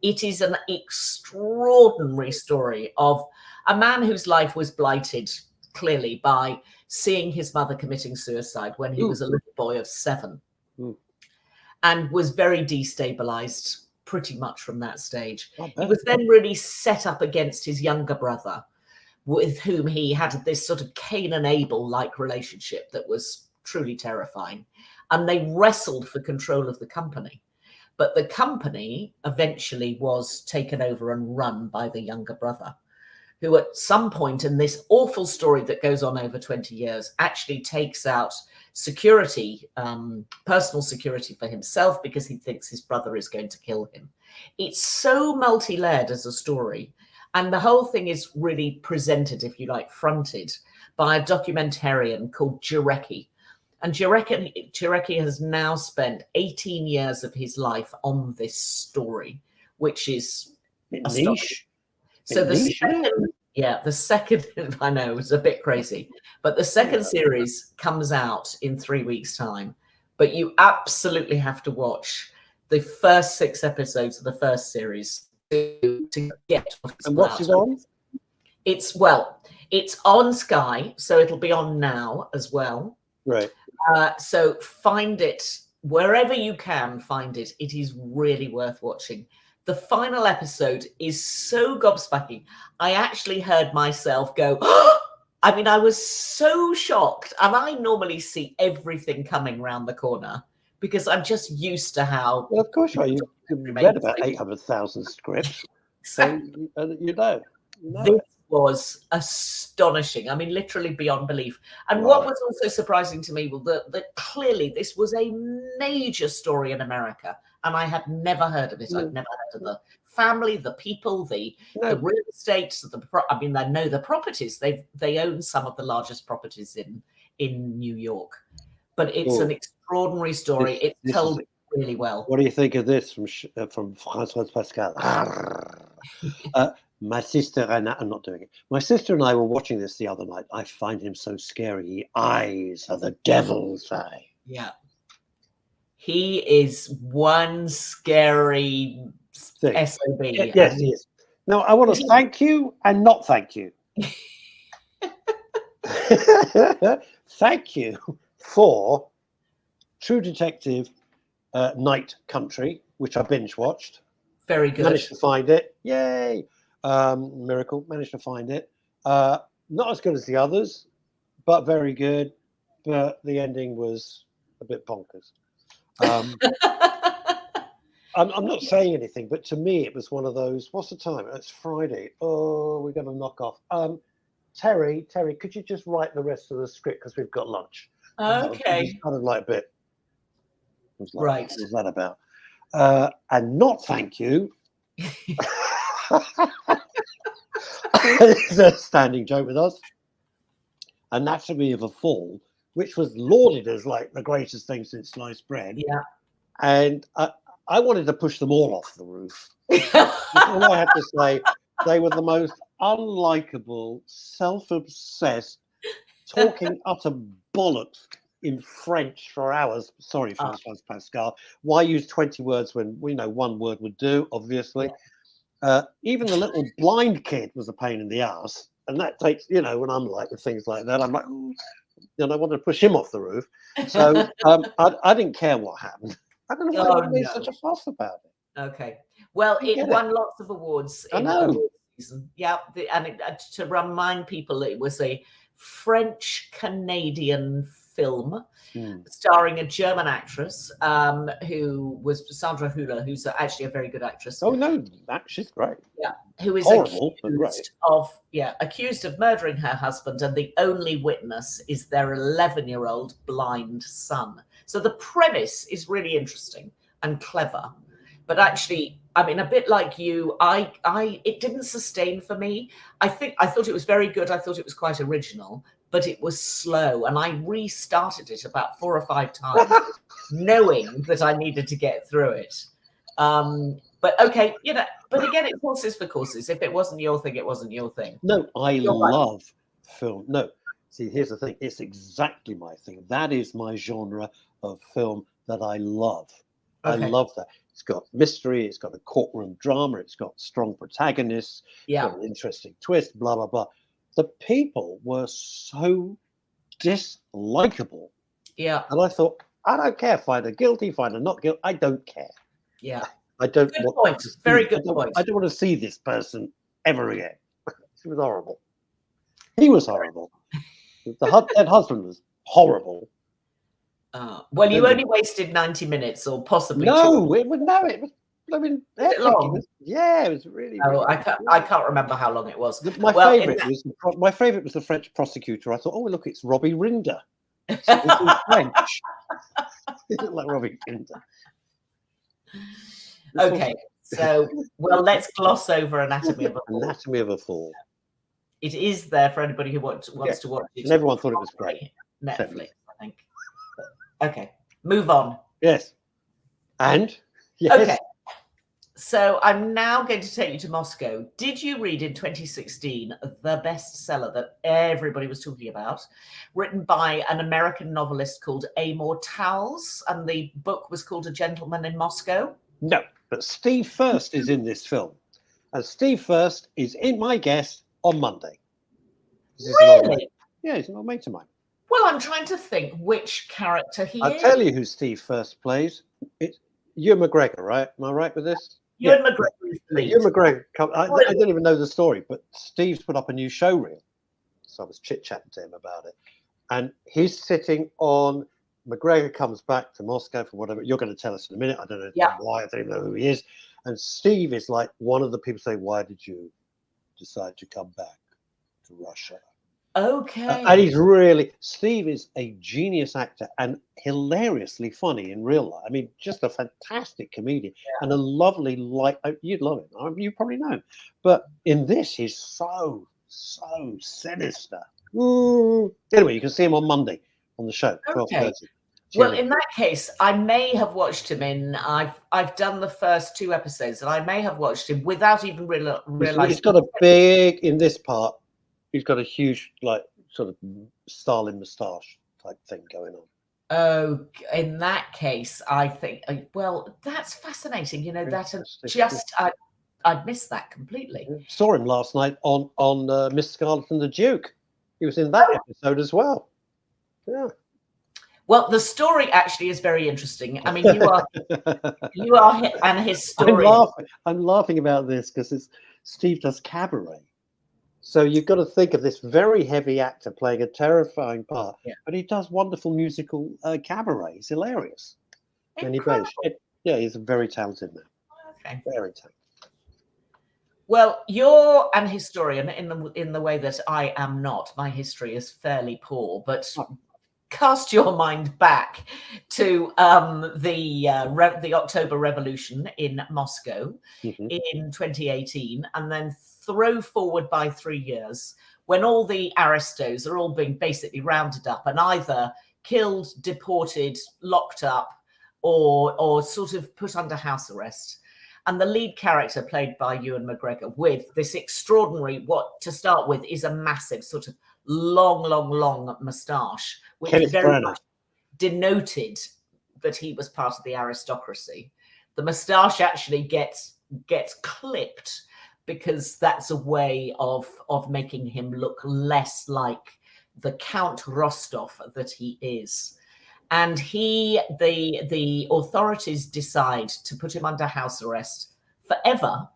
It is an extraordinary story of a man whose life was blighted clearly by seeing his mother committing suicide when he was a little boy of 7, and was very destabilized pretty much from that stage. He was then really set up against his younger brother, with whom he had this sort of Cain and Abel-like relationship that was truly terrifying. And they wrestled for control of the company. But the company eventually was taken over and run by the younger brother, who at some point in this awful story that goes on over 20 years actually takes out security, personal security for himself, because he thinks his brother is going to kill him. It's so multi-layered as a story. And the whole thing is really presented, if you like, fronted by a documentarian called Jarecki. And Jarecki has now spent 18 years of his life on this story, which is niche. So the second, I know, it's a bit crazy, but the second series comes out in 3 weeks' time. But you absolutely have to watch the first 6 episodes of the first series to get what it's about. And what's it on? It's on Sky, so it'll be on now as well. Right. So find it wherever you can find it. It is really worth watching. The final episode is so gobsmacking. I actually heard myself go, I mean, I was so shocked. And I normally see everything coming round the corner because I'm just used to how. Well, of course, you read about 800,000 scripts. So, you know. This was astonishing. I mean, literally beyond belief. And what was also surprising to me was that clearly this was a major story in America. And I had never heard of it. I'd never heard of the family, the people, the real estate. I mean, they know the properties. They own some of the largest properties in New York. But it's an extraordinary story. It's told really well. What do you think of this from François Pascal? My sister and I'm not doing it. My sister and I were watching this the other night. I find him so scary. Eyes are the devil's eye. Yeah. He is one scary Thing. SOB. Yes, he is. Now, I want to thank you and not thank you. Thank you for True Detective Night Country, which I binge watched. Very good. Managed to find it. Yay. Miracle. Managed to find it. Not as good as the others, but very good. But the ending was a bit bonkers. I'm not saying anything, but to me, it was one of those. What's the time? It's Friday. Oh, we're going to knock off. Terry, could you just write the rest of the script because we've got lunch? Okay. Kind of like a bit. Right. What was that about? And not thank you. It's a standing joke with us. Anatomy of a Fall, which was lauded as like the greatest thing since sliced bread. Yeah. And I wanted to push them all off the roof. All I had to say, they were the most unlikable, self-obsessed, talking utter bollocks in French for hours. Sorry, Francois Pascal. Why use 20 words when we know one word would do, obviously? Yeah. Even the little blind kid was a pain in the ass. And that takes, when I'm like with things like that, I'm like, I wanted to push him off the roof. So I didn't care what happened. I don't know why they made such a fuss about it. Okay. Well, it won lots of awards in the award season. Yeah. To remind people, it was a French-Canadian film starring a German actress who was Sandra Hüller, who's actually a very good actress. Oh, no, she's great. Yeah. Who is horrible, accused of murdering her husband, and the only witness is their 11-year-old blind son. So the premise is really interesting and clever, but actually, I mean, a bit like you, it didn't sustain for me. I thought it was very good. I thought it was quite original, but it was slow, and I restarted it about 4 or 5 times, knowing that I needed to get through it. But okay, but again, it's horses for courses. If it wasn't your thing, it wasn't your thing. No, I love film. No, see, here's the thing. It's exactly my thing. That is my genre of film that I love. Okay. I love that. It's got mystery. It's got a courtroom drama. It's got strong protagonists. Yeah. It's got an interesting twist, blah, blah, blah. The people were so dislikable. Yeah. And I thought, I don't care. Find her guilty, find her not guilty. I don't care. Yeah. I don't good point. Very good point. I don't want to see this person ever again. She was horrible. He was horrible. The dead husband was horrible. Well, you only wasted 90 minutes, or possibly. No, it was. I mean, it long? It was really. Oh, I can't remember how long it was. My favorite was the French prosecutor. I thought, oh look, it's Robbie Rinder. It's in French. It looked like Robbie Rinder. Okay, so let's gloss over Anatomy of a Fall. Anatomy of a Fall. It is there for anybody who wants to watch it. And everyone thought it was great. Netflix, I think. Okay, move on. Yes. And? Yes. Okay. So I'm now going to take you to Moscow. Did you read in 2016 the bestseller that everybody was talking about, written by an American novelist called Amor Towles, and the book was called A Gentleman in Moscow? No, but Steve First is in this film. And Steve First is in my guest on Monday. Really? Yeah, he's an old mate of mine. Well, I'm trying to think which character he is. I'll tell you who Steve First plays. It's Ewan McGregor, right? Am I right with this? Ewan McGregor is the lead. Ewan McGregor. I don't even know the story, but Steve's put up a new show reel. So I was chit-chatting to him about it. And he's sitting on... McGregor comes back to Moscow for whatever. You're going to tell us in a minute. I don't know why. I don't even know who he is. And Steve is like one of the people saying, why did you decide to come back to Russia? Okay. And Steve is a genius actor and hilariously funny in real life. I mean, just a fantastic comedian and a lovely, you'd love him. You probably know him. But in this, he's so sinister. Anyway, you can see him on Monday on the show, 12:30. Well, in that case, I may have watched him in. I've done the first 2 episodes, and I may have watched him without even realizing. He's got a big in this part. He's got a huge, like, sort of Stalin moustache type thing going on. Oh, in that case, I think. Well, that's fascinating. You know that, and I'd missed that completely. Saw him last night on Miss Scarlet and the Duke. He was in that episode as well. Yeah. Well, the story actually is very interesting. I mean, you are an historian. I'm laughing about this because Steve does cabaret. So you've got to think of this very heavy actor playing a terrifying part, but he does wonderful musical cabaret. He's hilarious. Incredible. Yeah, he's a very talented man. Okay. Very talented. Well, you're an historian in the way that I am not. My history is fairly poor, but cast your mind back to the October Revolution in Moscow in 2018, and then throw forward by 3 years when all the aristos are all being basically rounded up and either killed, deported, locked up, or sort of put under house arrest. And the lead character played by Ewan McGregor with this extraordinary, what to start with is a massive sort of long moustache, which very much denoted that he was part of the aristocracy. The moustache actually gets clipped because that's a way of making him look less like the Count Rostov that he is. And the authorities decide to put him under house arrest forever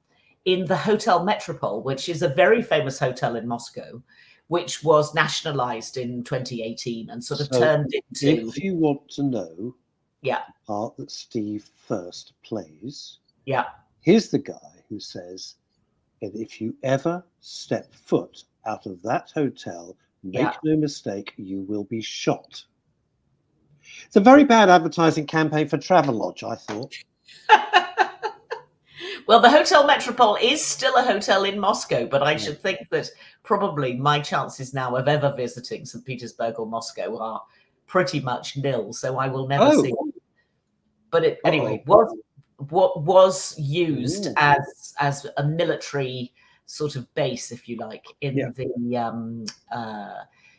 in the Hotel Metropole, which is a very famous hotel in Moscow, which was nationalized in 2018 and sort of turned into. If you want to know the part that Steve first plays, here's the guy who says that if you ever step foot out of that hotel, make no mistake, you will be shot. It's a very bad advertising campaign for Travelodge, I thought. Well, the Hotel Metropole is still a hotel in Moscow, but I should think that probably my chances now of ever visiting St. Petersburg or Moscow are pretty much nil, so I will never see it. But anyway, what was used as a military sort of base, if you like, in the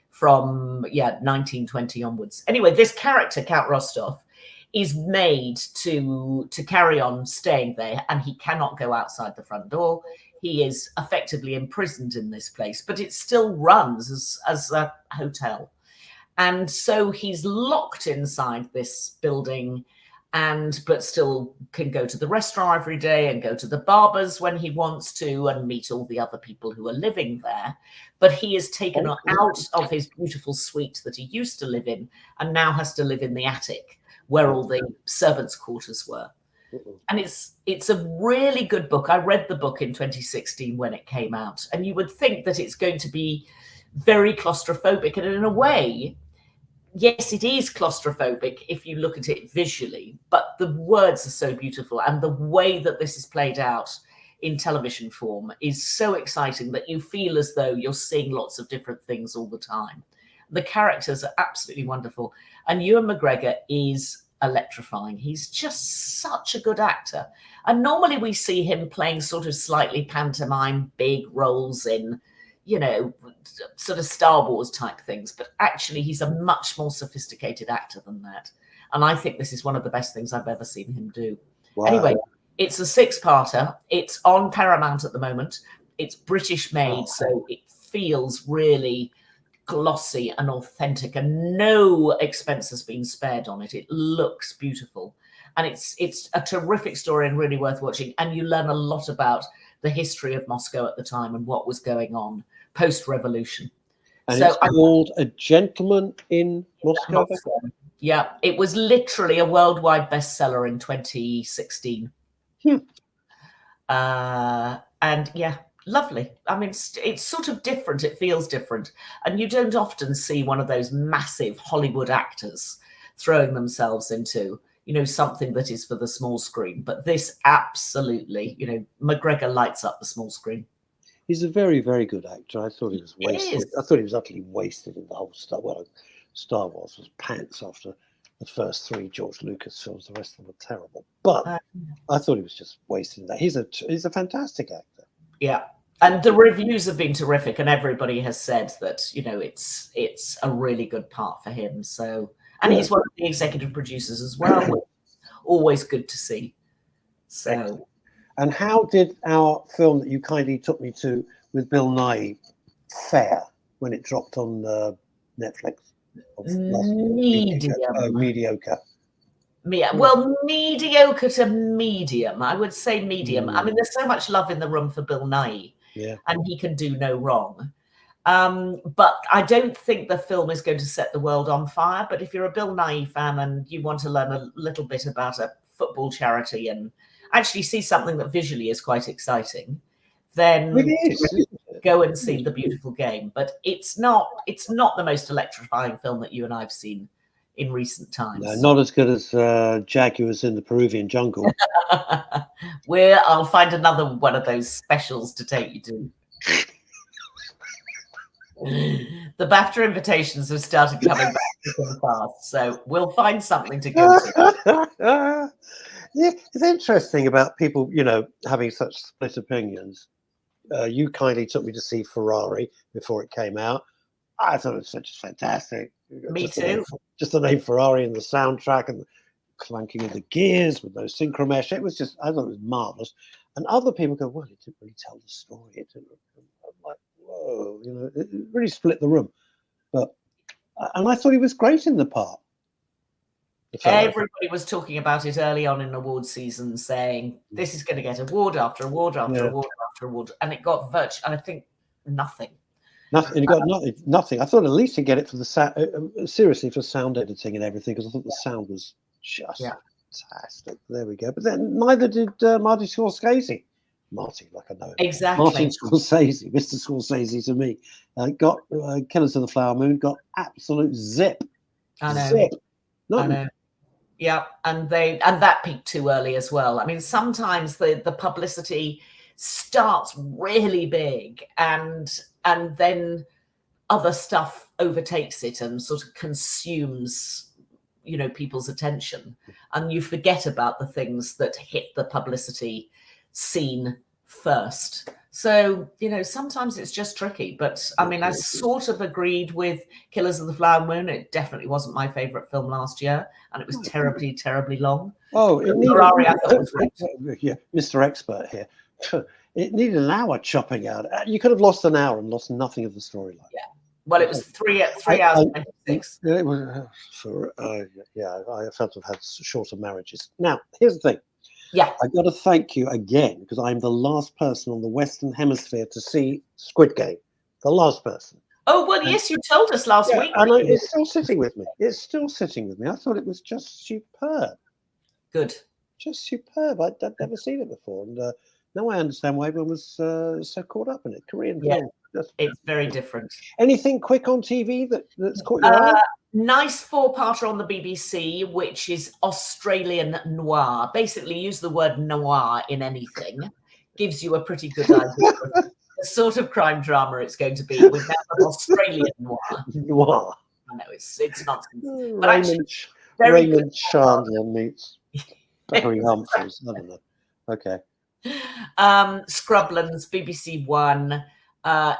from 1920 onwards. Anyway, this character, Count Rostov, is made to carry on staying there, and he cannot go outside the front door. He is effectively imprisoned in this place, but it still runs as a hotel. And so he's locked inside this building, but still can go to the restaurant every day and go to the barbers when he wants to and meet all the other people who are living there. But he is taken out of his beautiful suite that he used to live in and now has to live in the attic where all the servants' quarters were. And it's a really good book. I read the book in 2016 when it came out, and you would think that it's going to be very claustrophobic. And in a way, yes, it is claustrophobic if you look at it visually, but the words are so beautiful, and the way that this is played out in television form is so exciting that you feel as though you're seeing lots of different things all the time. The characters are absolutely wonderful, and Ewan McGregor is electrifying. He's just such a good actor. And normally we see him playing sort of slightly pantomime big roles in, sort of Star Wars type things, but actually he's a much more sophisticated actor than that. And I think this is one of the best things I've ever seen him do. Wow. Anyway, it's a 6-parter. It's on Paramount at the moment. It's British made, so it feels really glossy and authentic, and no expense has been spared on it. It looks beautiful, and it's a terrific story and really worth watching. And you learn a lot about the history of Moscow at the time and what was going on post-revolution. And so it's called A Gentleman in Moscow. Yeah, it was literally a worldwide bestseller in 2016. And yeah, lovely. I mean, it's sort of different. It feels different. And you don't often see one of those massive Hollywood actors throwing themselves into, something that is for the small screen. But this absolutely, McGregor lights up the small screen. He's a very, very good actor. I thought he was wasted. I thought he was utterly wasted in the whole Star Wars was pants after the first 3 George Lucas films. The rest of them were terrible. But I thought he was just wasting that. He's a fantastic actor. Yeah. And the reviews have been terrific, and everybody has said that, you know, it's a really good part for him. So, and he's one of the executive producers as well, which is always good to see. So, excellent. And how did our film that you kindly took me to with Bill Nye fare when it dropped on Netflix? Mediocre. Well, mediocre to medium. I would say medium. I mean, there's so much love in the room for Bill Nye, and he can do no wrong. But I don't think the film is going to set the world on fire. But if you're a Bill Nye fan and you want to learn a little bit about a football charity and actually see something that visually is quite exciting, then go and see The Beautiful Game. But it's not the most electrifying film that you and I have seen in recent times. No, not as good as Jaguars in the Peruvian jungle. I'll find another one of those specials to take you to. The BAFTA invitations have started coming back pretty fast, so we'll find something to go to. Yeah, it's interesting about people, you know, having such split opinions. You kindly took me to see Ferrari before it came out. I thought it was such fantastic. Me too. Just the name Ferrari and the soundtrack and the clanking of the gears with no synchromesh. It was just, I thought it was marvelous. And other people go, well, it didn't really tell the story. It didn't. I'm like, whoa, you know, it really split the room. But and I thought he was great in the part. Everybody was talking about it early on in award season, saying this is going to get award after award after award after award, and it got I think nothing. Nothing. He got nothing. I thought at least he'd get it for the seriously for sound editing and everything, because I thought the sound was just fantastic. There we go. But then neither did Marty Scorsese. Marty, like I know him. Exactly. Martin Scorsese, Mr. Scorsese to me, got Killers of the Flower Moon, got absolute zip. I know. Zip. I know. Yeah, and that peaked too early as well. I mean, sometimes the publicity starts really big, and then other stuff overtakes it and sort of consumes, you know, people's attention, and you forget about the things that hit the publicity scene first. So, you know, sometimes it's just tricky. But I mean, I sort of agreed with Killers of the Flower Moon. It definitely wasn't my favorite film last year, and it was terribly, terribly long. Oh, Ferrari, I thought was great. Yeah, Mr. Expert here. It needed an hour chopping out. You could have lost an hour and lost nothing of the storyline. Yeah. Well, it was 3 hours and 26. It was I felt to have had shorter marriages. Now, here's the thing. Yeah. I got to thank you again, because I'm the last person on the Western Hemisphere to see Squid Game. The last person. Oh, well, yes, you told us last week. And it's still sitting with me. It's still sitting with me. I thought it was just superb. Good. Just superb. I'd never seen it before. And now I understand why everyone was so caught up in it. Korean film. It's very different. Anything quick on TV that's caught your eye? Nice 4-parter on the BBC, which is Australian noir. Basically, use the word noir in anything. Gives you a pretty good idea of the sort of crime drama it's going to be with that Australian noir. Noir. I know, it's nonsense. But Raymond Chandler meets Barry Humphries. I don't know. Okay. Scrublands, BBC One.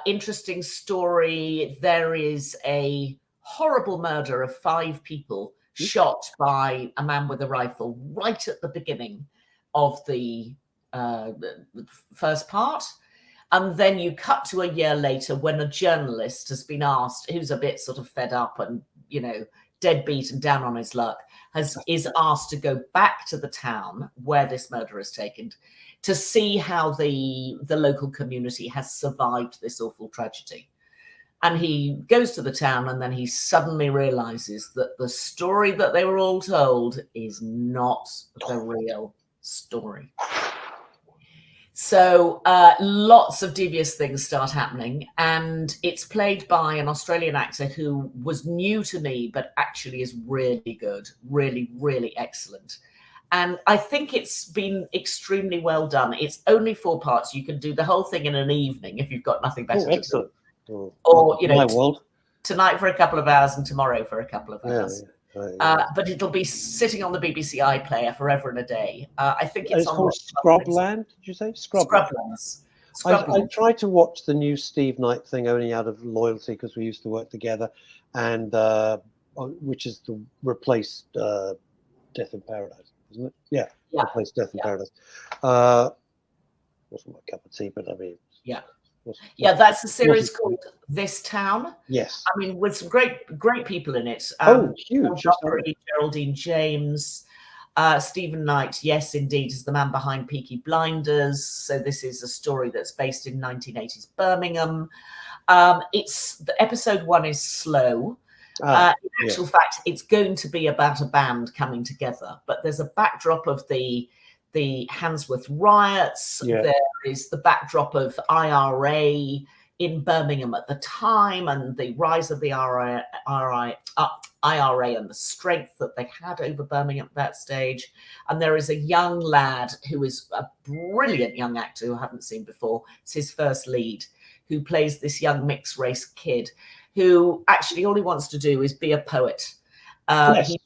Interesting story. There is a horrible murder of 5 people shot by a man with a rifle right at the beginning of the first part. And then you cut to a year later when a journalist has been asked, who's a bit sort of fed up and, you know, deadbeat and down on his luck, is asked to go back to the town where this murder has taken to see how the local community has survived this awful tragedy. And he goes to the town, and then he suddenly realizes that the story that they were all told is not the real story. So lots of devious things start happening, and it's played by an Australian actor who was new to me, but actually is really good, really, really excellent. And I think it's been extremely well done. It's only 4 parts. You can do the whole thing in an evening if you've got nothing better to do. Or, you know, tonight for a couple of hours and tomorrow for a couple of hours. but it'll be sitting on the BBC iPlayer forever and a day. I think And it's it's on called Scrubland. Did you say Scrubland? I tried to watch the new Steve Knight thing only out of loyalty because we used to work together, and which is to replace Death in Paradise, isn't it? Yeah. Replace Death in Paradise. Wasn't my cup of tea, but I mean, that's a series called This Town. Yes. I mean, with some great people in it. Huge. Geraldine James, Stephen Knight, yes, indeed, is the man behind Peaky Blinders. So this is a story that's based in 1980s Birmingham. The episode 1 is slow. In actual fact, it's going to be about a band coming together, but there's a backdrop of the Handsworth riots. There is the backdrop of IRA in Birmingham at the time, and the rise of the IRA and the strength that they had over Birmingham at that stage. And there is a young lad who is a brilliant young actor who I haven't seen before. It's his first lead, who plays this young mixed race kid who actually all he wants to do is be a poet. He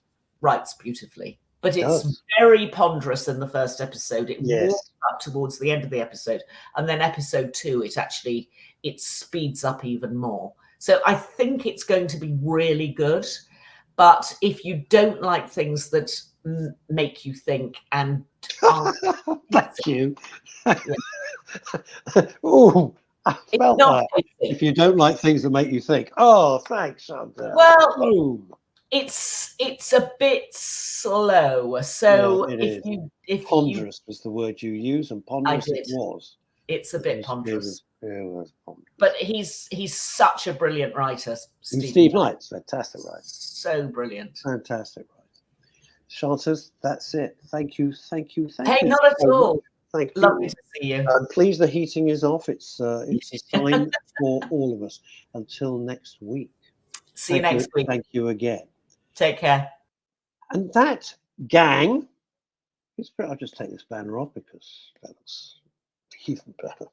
writes beautifully, but it's very ponderous in the first episode. It warms up towards the end of the episode, and then episode 2, it speeds up even more. So I think it's going to be really good. But if you don't like things that make you think and thank you. Oh, I felt that. If you don't like things that make you think, oh, thanks, Chantal. Well, it's a bit slow. So if ponderous was the word you use, and ponderous it was. It's a bit ponderous. But he's such a brilliant writer. Steve Knight's fantastic writer. So brilliant. Fantastic writer. Chantal, that's it. Thank you. Hey, not at all. Thank you. Lovely to see you. I'm pleased the heating is off. It's a sign for all of us. Until next week. See you next week. Thank you again. Take care. And that gang. I'll just take this banner off because that looks even better.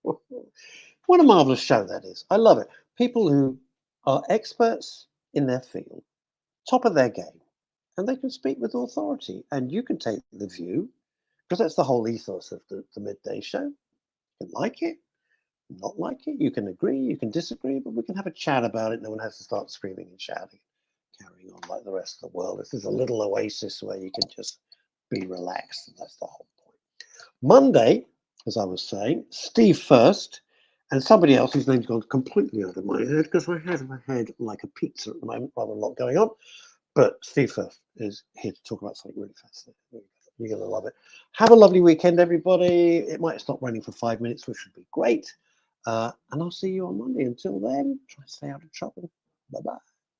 What a marvelous show that is. I love it. People who are experts in their field, top of their game, and they can speak with authority. And you can take the view, because that's the whole ethos of the Midday Show. You can like it, not like it. You can agree, you can disagree, but we can have a chat about it. No one has to start screaming and shouting, carrying on like the rest of the world. This is a little oasis where you can just be relaxed. And that's the whole point. Monday, as I was saying, Steve first, and somebody else whose name's gone completely out of my head because I have my head like a pizza at the moment, rather a lot going on. But Steve first is here to talk about something really fascinating. You're going to love it. Have a lovely weekend, everybody. It might stop raining for 5 minutes, which would be great. And I'll see you on Monday. Until then, try to stay out of trouble. Bye-bye.